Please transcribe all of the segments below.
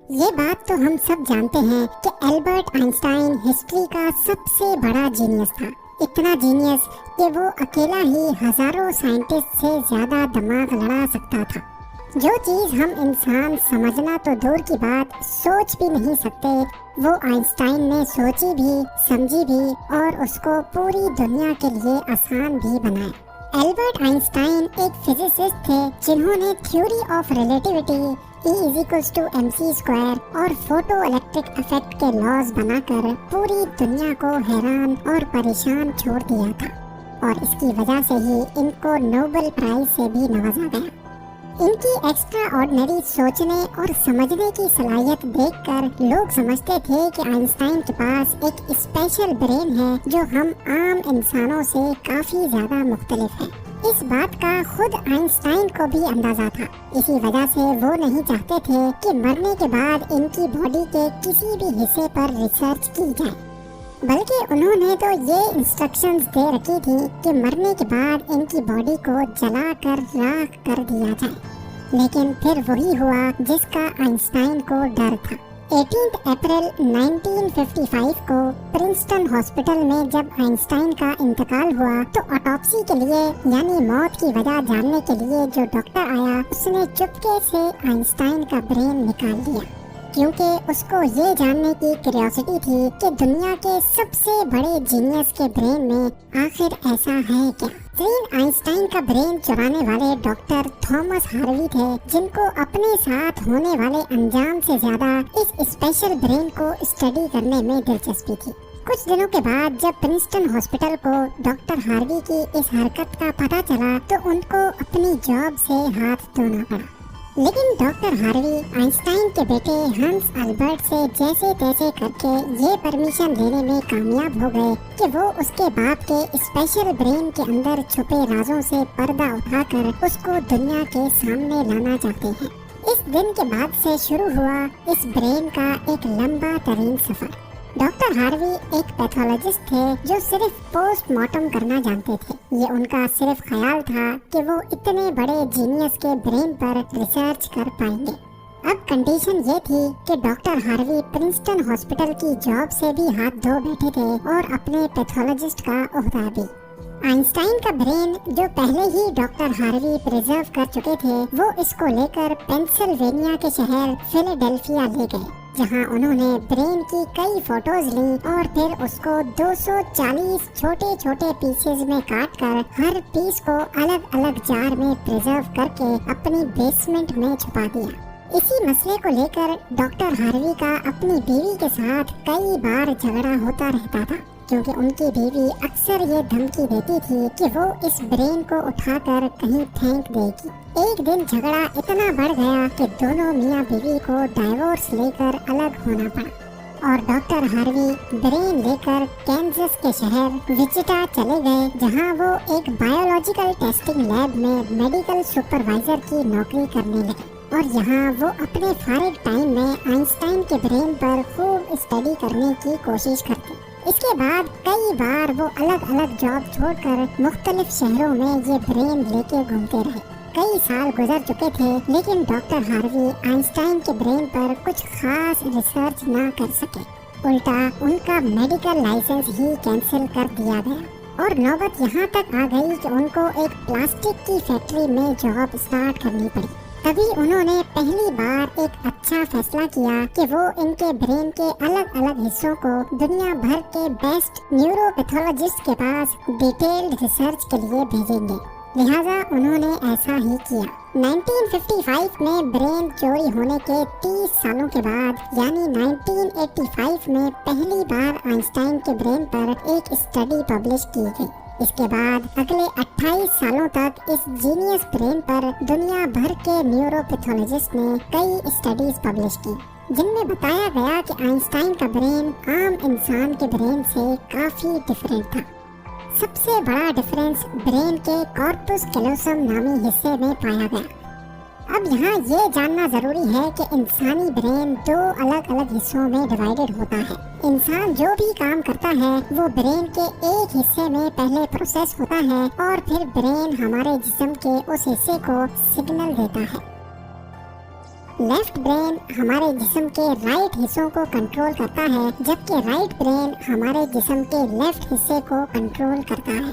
ये बात तो हम सब जानते हैं कि एल्बर्ट आइंस्टाइन हिस्ट्री का सबसे बड़ा जीनियस था। इतना जीनियस कि वो अकेला ही हजारों साइंटिस्ट से ज्यादा दिमाग लड़ा सकता था। जो चीज हम इंसान समझना तो दूर की बात, सोच भी नहीं सकते, वो आइंस्टाइन ने सोची भी, समझी भी और उसको पूरी दुनिया के लिए आसान भी बनाया। एल्बर्ट आइंस्टाइन एक फिजिसिस्ट थे जिन्होंने थ्योरी ऑफ रिलेटिविटी, E=mc² और फोटो इलेक्ट्रिक इफेक्ट के लॉज बनाकर पूरी दुनिया को हैरान और परेशान छोड़ दिया था और इसकी वजह से ही इनको नोबेल प्राइज से भी नवाजा गया। इनकी एक्स्ट्रा ऑर्डिनरी सोचने और समझने की सलाहियत देखकर लोग समझते थे कि आइंस्टाइन के पास एक स्पेशल ब्रेन है जो हम आम इंसानों से काफी ज्यादा मुख्तलिफ है। इस बात का खुद आइंस्टाइन को भी अंदाजा था। इसी वजह से वो नहीं चाहते थे कि मरने के बाद इनकी बॉडी के किसी भी हिस्से पर रिसर्च की जाए, बल्कि उन्होंने तो ये इंस्ट्रक्शंस दे रखी थी कि मरने के बाद इनकी बॉडी को जलाकर राख कर दिया जाए। लेकिन फिर वही हुआ जिसका आइंस्टाइन को डर था। 18 अप्रैल 1955 को प्रिंसटन हॉस्पिटल में जब आइंस्टाइन का इंतकाल हुआ तो ऑटोप्सी के लिए यानी मौत की वजह जानने के लिए जो डॉक्टर आया उसने चुपके से आइंस्टाइन का ब्रेन निकाल दिया, क्योंकि उसको ये जानने की क्यूरियोसिटी थी कि दुनिया के सबसे बड़े जीनियस के ब्रेन में आखिर ऐसा है क्या। आइंस्टाइन का ब्रेन चुराने वाले डॉक्टर थॉमस हार्वी थे, जिनको अपने साथ होने वाले अंजाम से ज्यादा इस स्पेशल ब्रेन को स्टडी करने में दिलचस्पी थी। कुछ दिनों के बाद जब प्रिंसटन हॉस्पिटल को डॉक्टर हार्वी की इस हरकत का पता चला तो उनको अपनी जॉब से हाथ धोना पड़ा। लेकिन डॉक्टर हार्वी आइंस्टाइन के बेटे हंस अल्बर्ट से जैसे तैसे करके ये परमिशन लेने में कामयाब हो गए कि वो उसके बाप के स्पेशल ब्रेन के अंदर छुपे राजों से पर्दा उठाकर उसको दुनिया के सामने लाना चाहते हैं। इस दिन के बाद से शुरू हुआ इस ब्रेन का एक लंबा तरीन सफर। डॉक्टर हार्वी एक पैथोलॉजिस्ट थे जो सिर्फ पोस्टमार्टम करना जानते थे। ये उनका सिर्फ ख्याल था कि वो इतने बड़े जीनियस के ब्रेन पर रिसर्च कर पाएंगे। अब कंडीशन ये थी कि डॉक्टर हार्वी प्रिंसटन हॉस्पिटल की जॉब से भी हाथ धो बैठे थे और अपने पैथोलॉजिस्ट का ओहदा भी। आइंस्टाइन का ब्रेन जो पहले ही डॉक्टर हार्वी प्रिजर्व कर चुके थे, वो इसको लेकर पेंसिल्वेनिया के शहर फिलाडेल्फिया ले गए, जहां उन्होंने ब्रेन की कई फोटोज ली और फिर उसको 240 छोटे छोटे पीसेज में काटकर हर पीस को अलग अलग जार में प्रिजर्व करके अपनी बेसमेंट में छुपा दिया। इसी मसले को लेकर डॉक्टर हार्वी का अपनी बीवी के साथ कई बार झगड़ा होता रहता था, क्योंकि उनकी बीवी अक्सर ये धमकी देती थी कि वो इस ब्रेन को उठाकर कहीं फेंक देगी। एक दिन झगड़ा इतना बढ़ गया कि दोनों मियां बीवी को डाइवोर्स लेकर अलग होना पड़ा और डॉक्टर हार्वी ब्रेन लेकर कैंसस के शहर विचिटा चले गए, जहां वो एक बायोलॉजिकल टेस्टिंग लैब में मेडिकल सुपरवाइजर की नौकरी करने लगे और यहाँ वो अपने फारिग टाइम में आइंस्टाइन के ब्रेन पर खूब स्टडी करने की कोशिश करते। इसके बाद कई बार वो अलग अलग जॉब छोड़कर मुख्तलिफ शहरों में ये ब्रेन लेके घूमते रहे। कई साल गुजर चुके थे, लेकिन डॉक्टर हार्वी आइंस्टाइन के ब्रेन पर कुछ खास रिसर्च ना कर सके। उल्टा उनका मेडिकल लाइसेंस ही कैंसिल कर दिया गया और नौबत यहाँ तक आ गई कि उनको एक प्लास्टिक की फैक्ट्री में जॉब स्टार्ट करनी पड़ी। तभी उन्होंने पहली बार एक अच्छा फैसला किया कि वो इनके ब्रेन के अलग अलग हिस्सों को दुनिया भर के बेस्ट न्यूरोपैथोलॉजिस्ट के पास डिटेल्ड रिसर्च के लिए भेजेंगे। लिहाजा उन्होंने ऐसा ही किया। 1955 में ब्रेन चोरी होने के 30 सालों के बाद यानी 1985 में पहली बार आइंस्टाइन के ब्रेन पर एक स्टडी पब्लिश की गई। इसके बाद अगले 28 सालों तक इस जीनियस ब्रेन पर दुनिया भर के न्यूरोपैथोलॉजिस्ट ने कई स्टडीज पब्लिश की, जिनमें बताया गया कि आइंस्टाइन का ब्रेन आम इंसान के ब्रेन से काफी डिफरेंट था। सबसे बड़ा डिफरेंस ब्रेन के कॉर्पस कैलोसम नामी हिस्से में पाया गया। अब यहाँ ये जानना जरूरी है कि इंसानी ब्रेन दो अलग अलग हिस्सों में डिवाइडेड होता है। इंसान जो भी काम करता है वो ब्रेन के एक हिस्से में पहले प्रोसेस होता है और फिर ब्रेन हमारे जिस्म के उस हिस्से को सिग्नल देता है। लेफ्ट ब्रेन हमारे जिस्म के राइट हिस्सों को कंट्रोल करता है, जबकि राइट ब्रेन हमारे जिस्म के लेफ्ट हिस्से को कंट्रोल करता है।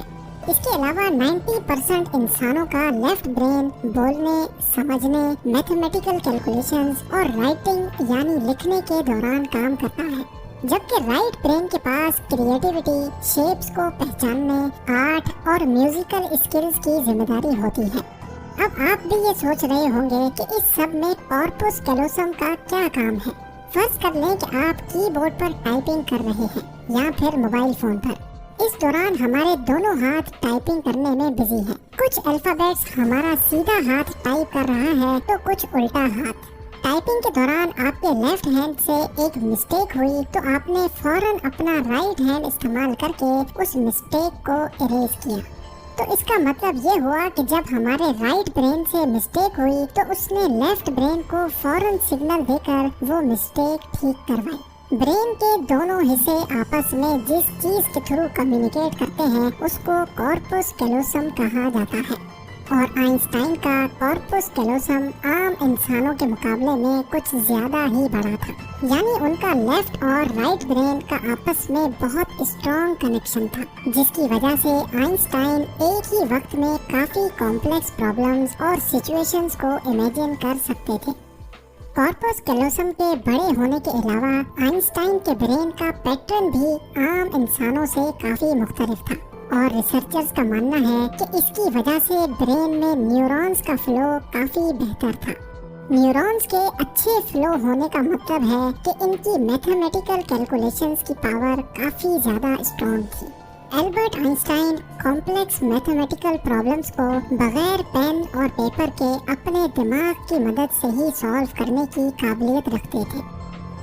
इसके अलावा 90% इंसानों का लेफ्ट ब्रेन बोलने, समझने, मैथमेटिकल कैलकुलेशंस और राइटिंग यानी लिखने के दौरान काम करता है, जबकि राइट ब्रेन के पास क्रिएटिविटी, शेप्स को पहचानने, आर्ट और म्यूजिकल स्किल्स की जिम्मेदारी होती है। अब आप भी ये सोच रहे होंगे कि इस सब में कॉर्पस कैलोसम का क्या काम है। फर्ज कर लें कि आप कीबोर्ड पर टाइपिंग कर रहे हैं या फिर मोबाइल फोन पर। इस दौरान हमारे दोनों हाथ टाइपिंग करने में बिजी हैं। कुछ अल्फाबेट्स हमारा सीधा हाथ टाइप कर रहा है तो कुछ उल्टा हाथ। टाइपिंग के दौरान आपके लेफ्ट हैंड से एक मिस्टेक हुई तो आपने फौरन अपना राइट हैंड इस्तेमाल करके उस मिस्टेक को इरेज किया। तो इसका मतलब ये हुआ कि जब हमारे राइट ब्रेन से मिस्टेक हुई तो उसने लेफ्ट ब्रेन को फौरन सिग्नल देकर वो मिस्टेक ठीक करवाई। ब्रेन के दोनों हिस्से आपस में जिस चीज के थ्रू कम्युनिकेट करते हैं उसको कॉर्पस कैलोसम कहा जाता है। और आइंस्टाइन का कॉर्पस कैलोसम आम इंसानों के मुकाबले में कुछ ज्यादा ही बड़ा था, यानी उनका लेफ्ट और राइट ब्रेन का आपस में बहुत स्ट्रॉन्ग कनेक्शन था, जिसकी वजह से आइंस्टाइन एक ही वक्त में काफी कॉम्प्लेक्स प्रॉब्लम्स और सिचुएशंस को इमेजिन कर सकते थे। कॉर्पस कैलोसम के बड़े होने के अलावा आइंस्टाइन के ब्रेन का पैटर्न भी आम इंसानों से काफी मुख्तलिफ था और रिसर्चर्स का मानना है कि इसकी वजह से ब्रेन में न्यूरॉन्स का फ्लो काफी बेहतर था। न्यूरॉन्स के अच्छे फ्लो होने का मतलब है कि इनकी मैथमेटिकल कैलकुलेशंस की पावर काफी ज्यादा स्ट्रॉन्ग थी। Albert Einstein complex mathematical problems को बगैर पेन और पेपर के अपने दिमाग की मदद से ही सॉल्व करने की काबिलियत रखते थे।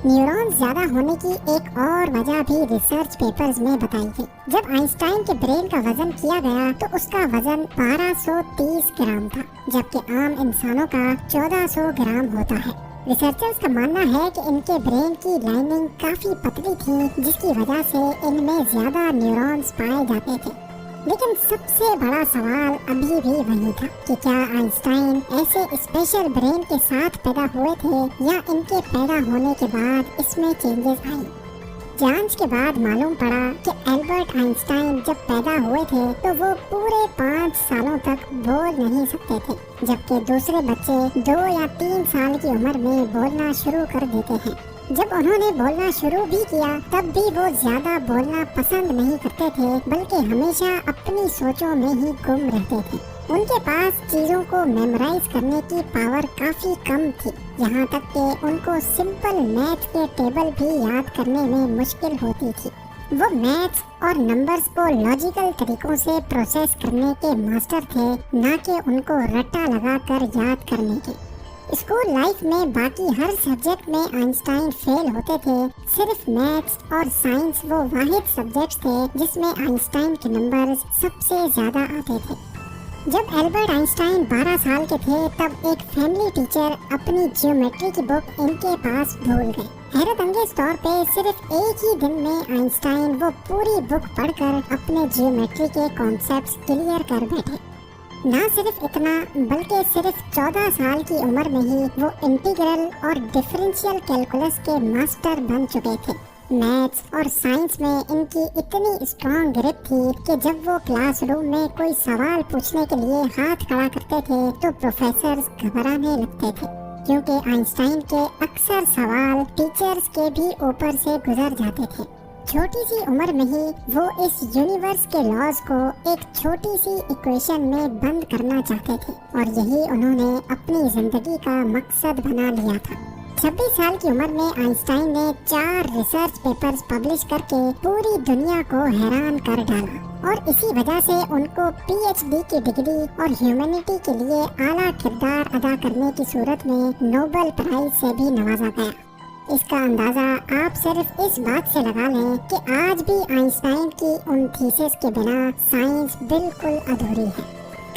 न्यूरॉन्स ज्यादा होने की एक और वजह भी रिसर्च पेपर्स में बताई गई। जब आइंस्टाइन के ब्रेन का वजन किया गया तो उसका वजन 1230 ग्राम था, जबकि आम इंसानों का 1400 ग्राम होता है। रिसर्चर्स का मानना है कि इनके ब्रेन की लाइनिंग काफी पतली थी, जिसकी वजह से इनमें ज्यादा न्यूरॉन्स पाए जाते थे। लेकिन सबसे बड़ा सवाल अभी भी वही था कि क्या आइंस्टाइन ऐसे स्पेशल ब्रेन के साथ पैदा हुए थे या इनके पैदा होने के बाद इसमें चेंजेस आई। जांच के बाद मालूम पड़ा कि एल्बर्ट आइंस्टाइन जब पैदा हुए थे तो वो पूरे 5 सालों तक बोल नहीं सकते थे, जबकि दूसरे बच्चे 2 या 3 साल की उम्र में बोलना शुरू कर देते हैं। जब उन्होंने बोलना शुरू भी किया तब भी वो ज्यादा बोलना पसंद नहीं करते थे, बल्कि हमेशा अपनी सोचों में ही गुम रहते थे। उनके पास चीजों को मेमोराइज करने की पावर काफी कम थी, यहाँ तक कि उनको सिंपल मैथ के टेबल भी याद करने में मुश्किल होती थी। वो मैथ्स और नंबर्स को लॉजिकल तरीकों से प्रोसेस करने के मास्टर थे, ना कि उनको रट्टा लगाकर याद करने के। स्कूल लाइफ में बाकी हर सब्जेक्ट में आइंस्टाइन फेल होते थे, सिर्फ मैथ्स और साइंस वो वाहिद सब्जेक्ट्स थे जिसमें आइंस्टाइन के नंबर्स सबसे ज्यादा आते थे। जब एल्बर्ट आइंस्टाइन 12 साल के थे तब एक फैमिली टीचर अपनी ज्योमेट्री की बुक इनके पास भूल गए। हैरत अंगेज तौर पे सिर्फ एक ही दिन में आइंस्टाइन वो पूरी बुक पढ़कर अपने ज्योमेट्री के कॉन्सेप्ट्स क्लियर कर बैठे। ना सिर्फ इतना बल्कि सिर्फ 14 साल की उम्र में ही वो इंटीग्रल और डिफरेंशियल कैलकुलस के मास्टर बन चुके थे। मैथ्स और साइंस में इनकी इतनी स्ट्रॉन्ग ग्रिप थी कि जब वो क्लासरूम में कोई सवाल पूछने के लिए हाथ खड़ा करते थे तो प्रोफेसर्स घबराने लगते थे, क्योंकि आइंस्टाइन के अक्सर सवाल टीचर्स के भी ऊपर से गुजर जाते थे। छोटी सी उम्र में ही वो इस यूनिवर्स के लॉज को एक छोटी सी इक्वेशन में बंद करना चाहते थे और यही उन्होंने अपनी जिंदगी का मकसद बना लिया था। 26 साल की उम्र में आइंस्टाइन ने 4 रिसर्च पेपर्स पब्लिश करके पूरी दुनिया को हैरान कर डाला और इसी वजह से उनको PhD की डिग्री और ह्यूमैनिटी के लिए आला किरदार अदा करने की सूरत में नोबेल प्राइज से भी नवाजा गया। इसका अंदाजा आप सिर्फ इस बात से लगा लें कि आज भी आइंस्टाइन की उन थीसिस के बिना साइंस बिल्कुल अधूरी है।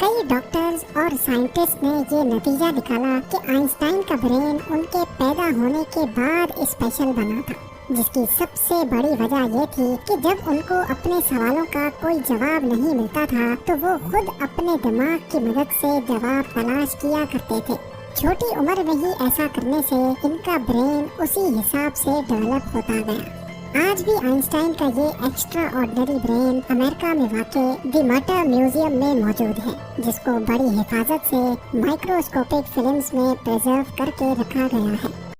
कई डॉक्टर्स और साइंटिस्ट ने ये नतीजा निकाला कि आइंस्टाइन का ब्रेन उनके पैदा होने के बाद स्पेशल बना था, जिसकी सबसे बड़ी वजह ये थी कि जब उनको अपने सवालों का कोई जवाब नहीं मिलता था तो वो खुद अपने दिमाग की मदद से जवाब तलाश किया करते थे। छोटी उम्र में ही ऐसा करने से इनका ब्रेन उसी हिसाब से डेवलप होता गया। आज भी आइंस्टाइन का ये एक्स्ट्रा ऑर्डिनरी ब्रेन अमेरिका में वाक़ द मटर म्यूजियम में मौजूद है, जिसको बड़ी हिफाजत से माइक्रोस्कोपिक फिल्म्स में प्रिजर्व करके रखा गया है।